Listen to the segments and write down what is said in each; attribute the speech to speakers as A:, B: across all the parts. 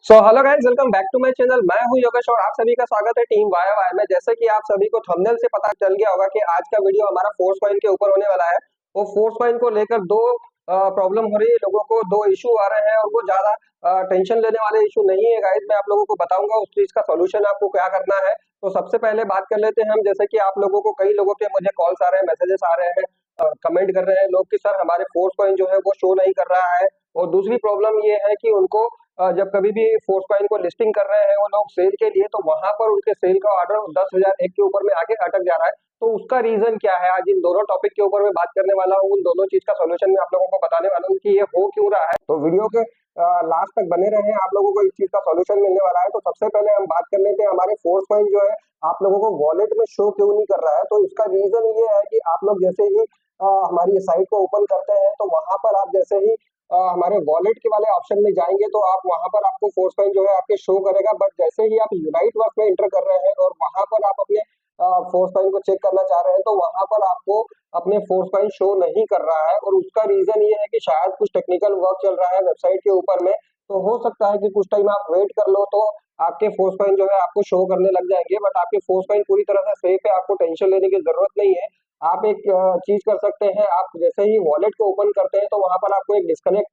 A: Hello guys, welcome back to my channel. मैं हूं योगेश और आप सभी का स्वागत है टीम वाई वाई में। जैसे कि आप सभी को थंबनेल से पता चल गया होगा कि आज का वीडियो हमारा फोर्स कॉइन के ऊपर होने वाला है। वो फोर्स कॉइन को लेकर दो प्रॉब्लम हो रही है लोगों को, दो इशू आ रहे हैं और वो ज्यादा टेंशन लेने वाले इशू नहीं है गाइस। मैं आप लोगों को बताऊंगा उस चीज का सोल्यूशन आपको क्या करना है। तो सबसे पहले बात कर लेते हैं हम। जैसे कि आप लोगों को, कई लोगों के मुझे कॉल्स आ रहे हैं, मैसेजेस आ रहे हैं, कमेंट कर रहे हैं लोग कि सर हमारे फोर्स कॉइन जो है वो शो नहीं कर रहा है। और दूसरी प्रॉब्लम ये है कि उनको जब कभी भी फोर्स कॉइन को लिस्टिंग कर रहे हैं वो लोग सेल के लिए, तो वहां पर उनके सेल का ऑर्डर 10,001 के ऊपर में आके अटक जा रहा है। तो उसका रीजन क्या है, आज इन दोनों टॉपिक के ऊपर मैं बात करने वाला हूँ। उन दोनों चीज का सोल्यूशन मैं आप लोगों को बताने वाला हूँ कि ये हो क्यों रहा है। तो वीडियो के लास्ट तक बने रहे, आप लोगों को इस चीज का सोल्यूशन मिलने वाला है। तो सबसे पहले हम बात कर लेते हैं, हमारे फोर्स कॉइन जो है आप लोगों को वॉलेट में शो क्यों नहीं कर रहा है। तो इसका रीजन ये है कि आप लोग जैसे ही हमारी साइट को ओपन करते हैं तो वहां पर आप जैसे ही हमारे वॉलेट के वाले ऑप्शन में जाएंगे तो आप वहां पर आपको फोर्स कॉइन जो है आपके शो करेगा। बट जैसे ही आप यूनाइट वर्क में इंटर कर रहे हैं और वहां पर आप अपने फोर्स कॉइन को चेक करना चाह रहे हैं तो वहां पर आपको अपने फोर्स कॉइन शो नहीं कर रहा है। और उसका रीजन ये है कि शायद कुछ टेक्निकल वर्क चल रहा है वेबसाइट के ऊपर में। तो हो सकता है कि कुछ टाइम आप वेट कर लो तो आपके फोर्स कॉइन जो है आपको शो करने लग जाएंगे। बट आपके फोर्स कॉइन पूरी तरह से सेफ है, आपको टेंशन लेने की जरूरत नहीं है। आप एक चीज कर सकते हैं, आप जैसे ही वॉलेट को ओपन करते हैं तो वहां पर आपको एक डिस्कनेक्ट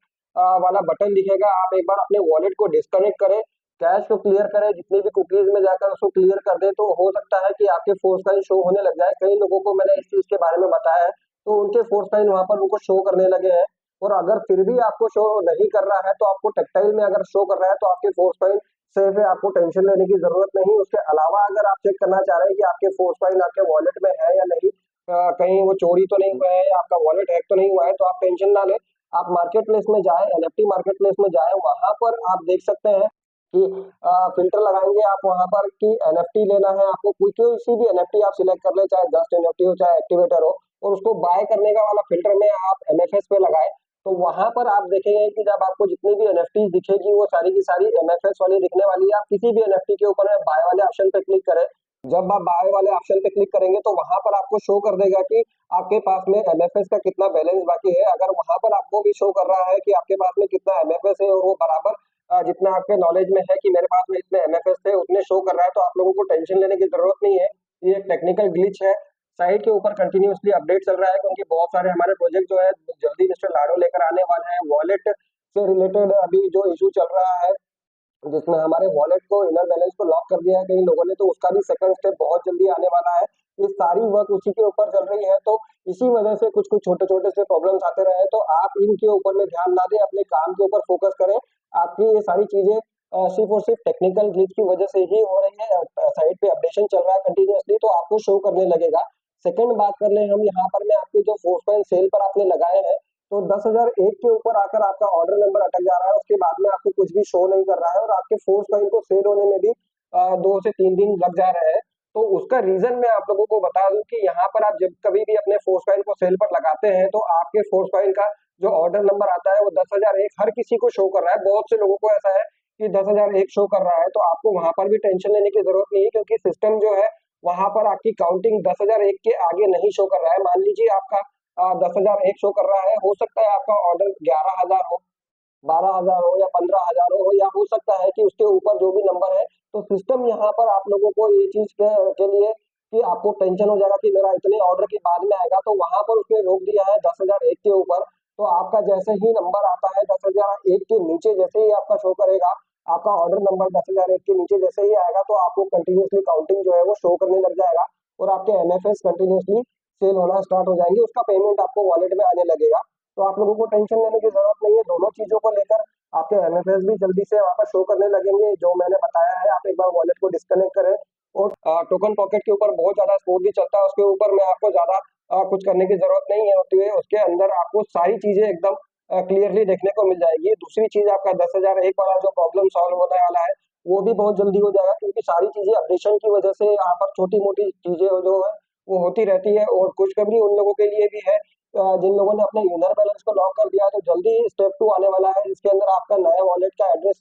A: वाला बटन दिखेगा। आप एक बार अपने वॉलेट को डिस्कनेक्ट करें, कैश को क्लियर करें, जितनी भी कुकीज में जाकर उसको क्लियर कर दें, तो हो सकता है कि आपके फोर्स कॉइन शो होने लग जाए। कई लोगों को मैंने इस चीज के बारे में बताया है तो उनके फोर्स कॉइन वहां पर उनको शो करने लगे हैं। और अगर फिर भी आपको शो नहीं कर रहा है तो आपको टेक्टाइल में अगर शो कर रहा है तो आपके फोर्स कॉइन सेफ है, आपको टेंशन लेने की जरूरत नहीं। उसके अलावा अगर आप चेक करना चाह रहे हैं कि आपके फोर्स कॉइन आपके वॉलेट में है या नहीं, कहीं वो चोरी तो नहीं हुआ है या आपका वॉलेट हैक तो नहीं हुआ है, तो आप टेंशन ना लें। आप मार्केट प्लेस में जाए, एनएफटी मार्केट प्लेस में जाए, वहां पर आप देख सकते हैं कि फिल्टर लगाएंगे आप वहां पर कि एनएफटी लेना है आपको, कोई किसी भी एनएफटी आप सिलेक्ट कर ले, चाहे जस्ट एनएफटी हो चाहे एक्टिवेटर हो, और उसको बाय करने का वाला फिल्टर में आप एमएफएस पे लगाए। तो वहां पर आप देखेंगे कि जब आपको जितनी भी एनएफटी दिखेगी वो सारी की सारी एमएफएस वाली दिखने वाली है। आप किसी भी एनएफटी के ऊपर बाय वाले ऑप्शन पे क्लिक करें। जब आप बाय वाले ऑप्शन पे क्लिक करेंगे तो वहां पर आपको शो कर देगा कि आपके पास में एमएफएस का कितना बैलेंस बाकी है। अगर वहां पर आपको भी शो कर रहा है कि आपके पास में कितना एमएफएस है और वो बराबर जितना आपके नॉलेज में है कि मेरे पास में इतने एमएफएस थे उतने शो कर रहा है, तो आप लोगों को टेंशन लेने की जरूरत नहीं है। ये एक टेक्निकल ग्लिच है। साइट के ऊपर कंटिन्यूअसली अपडेट चल रहा है क्योंकि बहुत सारे हमारे प्रोजेक्ट जो है जल्दी मिस्टर लाडो लेकर आने वाले हैं। वॉलेट से रिलेटेड अभी जो इशू चल रहा है जिसमें हमारे वॉलेट को, इनर बैलेंस को लॉक कर दिया है कई लोगों ने, तो उसका भी सेकंड स्टेप बहुत जल्दी आने वाला है। ये सारी वर्क उसी के ऊपर चल रही है। तो इसी वजह से कुछ कुछ छोटे छोटे से प्रॉब्लम्स आते रहे, तो आप इनके ऊपर में ध्यान ना दें, अपने काम के ऊपर फोकस करें। आपकी ये सारी चीजें सिर्फ और सिर्फ टेक्निकल ग्लिच की वजह से ही हो रही है। साइट पे अपडेशन चल रहा है कंटिन्यूअसली, तो आपको शो करने लगेगा। सेकंड बात कर ले हम यहाँ पर, मैं आपके जो फोर्स कॉइन सेल पर आपने लगाए हैं तो 10,001 के ऊपर आकर आपका ऑर्डर नंबर अटक जा रहा है। उसके बाद में आपको कुछ भी शो नहीं कर रहा है और आपके फोर्स कॉइन को सेल होने में भी 2 से 3 दिन लग जा रहे हैं। तो उसका रीजन मैं आप लोगों को बता दूं कि यहाँ पर आप जब कभी भी अपने फोर्स कॉइन को सेल पर लगाते हैं तो आपके फोर्स कॉइन का जो ऑर्डर नंबर आता है वो 10,001 हर किसी को शो कर रहा है। बहुत से लोगों को ऐसा है कि 10,001 शो कर रहा है, तो आपको वहां पर भी टेंशन लेने की जरूरत नहीं है क्योंकि सिस्टम जो है वहां पर आपकी काउंटिंग 10,001 के आगे नहीं शो कर रहा है। मान लीजिए आपका 10,001 शो कर रहा है, हो सकता है आपका ऑर्डर 11,000 हो, 12,000 हो या 15,000 हो, या हो सकता है कि उसके ऊपर जो भी नंबर है। तो सिस्टम यहाँ पर आप लोगों को ये चीज के लिए कि आपको टेंशन हो जाएगा कि मेरा इतने ऑर्डर के बाद में आएगा, तो वहां पर उसने रोक दिया है 10,001 के ऊपर। तो आपका जैसे ही नंबर आता है 10,001 के नीचे, जैसे ही आपका शो करेगा, आपका ऑर्डर नंबर 10,001 के नीचे जैसे ही आएगा तो आपको कंटिन्यूअसली काउंटिंग जो है वो शो करने लग जाएगा और आपके एमएफएस कंटिन्यूअसली सेल होना स्टार्ट हो जाएंगे, उसका पेमेंट आपको वॉलेट में आने लगेगा। तो आप लोगों को टेंशन लेने की जरूरत नहीं है। दोनों चीजों को लेकर आपके एमएफएस भी जल्दी से वहां पर शो करने लगेंगे जो मैंने बताया है। आप एक बार वॉलेट को डिस्कनेक्ट करें। और टोकन पॉकेट के ऊपर बहुत ज्यादा स्कोर भी चलता है, उसके ऊपर मैं आपको ज्यादा कुछ करने की जरूरत नहीं है होती है। उसके अंदर आपको सारी चीजें एकदम क्लियरली देखने को मिल जाएगी। दूसरी चीज, आपका 10,001 वाला जो प्रॉब्लम सॉल्व होने वाला है वो भी बहुत जल्दी हो जाएगा क्योंकि सारी चीजें अपडेशन की वजह से यहाँ पर छोटी मोटी चीजें जो है वो होती रहती है। और खुशखबरी उन लोगों के लिए भी है जिन लोगों ने अपने इनर बैलेंस को लॉक कर दिया है, तो जल्दी ही स्टेप 2 आने वाला है जिसके अंदर आपका नया वॉलेट का एड्रेस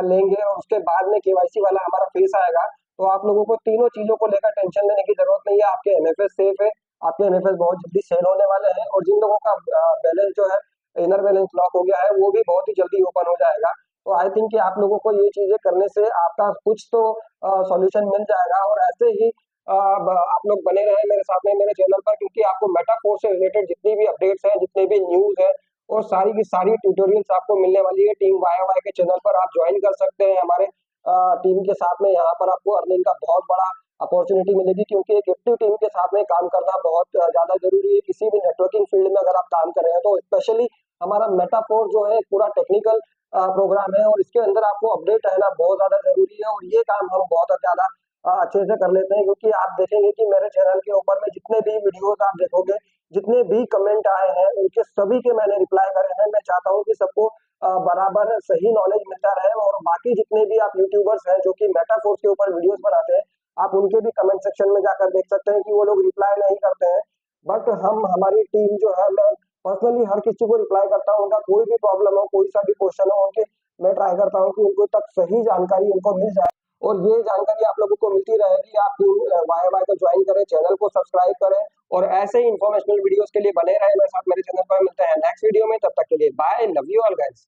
A: लेंगे और उसके बाद में केवाईसी वाला हमारा फेस आएगा। तो आप लोगों को तीनों चीजों को लेकर टेंशन लेने की जरूरत नहीं है। आपके एमएफएस सेफ है, आपके एमएफएस बहुत जल्दी सेल होने वाले हैं और जिन लोगों का बैलेंस जो है, इनर बैलेंस लॉक हो गया है, वो भी बहुत ही जल्दी ओपन हो जाएगा। तो आई थिंक कि आप लोगों को ये चीजें करने से आपका कुछ तो सॉल्यूशन मिल जाएगा। और ऐसे ही आप लोग बने रहे मेरे साथ में मेरे चैनल पर, क्योंकि आपको मेटाफोर से रिलेटेड जितनी भी अपडेट्स हैं, जितने भी न्यूज है और सारी की सारी ट्यूटोरियल्स आपको मिलने वाली है टीम वाई वाई के चैनल पर। आप ज्वाइन कर सकते हैं हमारे टीम के साथ में। यहाँ पर आपको अर्निंग का बहुत बड़ा अपॉर्चुनिटी मिलेगी, क्योंकि एक एक्टिव टीम के साथ में काम करना बहुत ज्यादा जरूरी है। किसी भी नेटवर्किंग फील्ड में अगर आप काम कर रहे हैं तो स्पेशली हमारा मेटाफोर जो है पूरा टेक्निकल प्रोग्राम है, और इसके अंदर आपको अपडेट रहना बहुत ज्यादा जरूरी है। और ये काम हम बहुत ज्यादा अच्छे से कर लेते हैं, क्योंकि आप देखेंगे कि मेरे चैनल के ऊपर में जितने भी वीडियोस आप देखोगे, जितने भी कमेंट आए हैं, उनके सभी के मैंने रिप्लाई करे हैं। मैं चाहता हूँ कि सबको बराबर सही नॉलेज मिलता रहे। और बाकी जितने भी आप यूट्यूबर्स हैं जो कि मेटाफोर्स के ऊपर वीडियोस बनाते हैं, आप उनके भी कमेंट सेक्शन में जाकर देख सकते हैं कि वो लोग रिप्लाई नहीं करते हैं। बट हम हमारी टीम जो है, मैं पर्सनली हर किसी को रिप्लाई करता हूँ। उनका कोई भी प्रॉब्लम हो, कोई सा भी क्वेश्चन हो, उनके मैं ट्राई करता हूँ कि उनको तक सही जानकारी उनको मिल जाए। और ये जानकारी आप लोगों को मिलती रहेगी। आप टीम वाई वाई को ज्वाइन करें, चैनल को सब्सक्राइब करें, और ऐसे ही इंफॉर्मेशनल वीडियोस के लिए बने रहे मेरे साथ मेरे चैनल पर। मिलते हैं नेक्स्ट वीडियो में, तब तक के लिए bye, love you all guys.